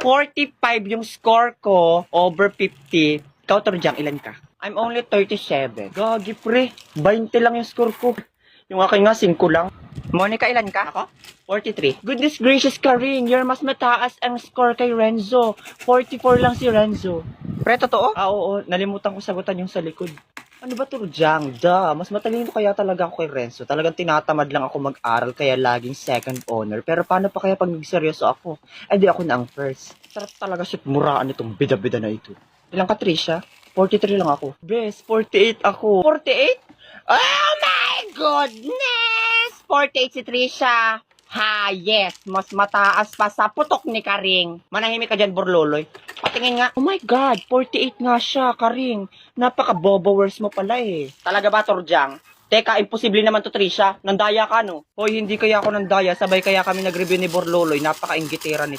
45 yung score ko over 50. Ikaw, Torjang, ilan ka? I'm only 37. Gagi, pre. 20 lang yung score ko. Yung akin nga, 5 lang. Monica, ilan ka? Ako? 43. Goodness gracious ka rin. You're mas mataas ang score kay Renzo. 44 lang si Renzo. Pre, totoo? Oo. Nalimutan ko sagutan yung sa likod. Ano ba, Torjang? Mas matalino kaya talaga ako kay Renzo. Talagang tinatamad lang ako mag-aral kaya laging second honor. Pero paano pa kaya pag nagseryoso ako? Eh di ako na ang first. Sarap talaga siya muraan itong bida-bida na ito. Ilang ka, Trisha? 43 lang ako. Bes, 48 ako. 48? Oh my goodness! 48 si Trisha. Ha, yes. Mas mataas pa sa putok ni Karing. Manahimik ka dyan, Borloloy. Patingin nga. Oh my God, 48 nga siya, Karing. Napaka-bobowers mo pala eh. Talaga ba, Torjang? Teka, imposible naman to, Trisha. Nandaya ka, no? Hoy, hindi kaya ako nandaya. Sabay kaya kami nag-review ni Borloloy. Napaka-inggitera nito.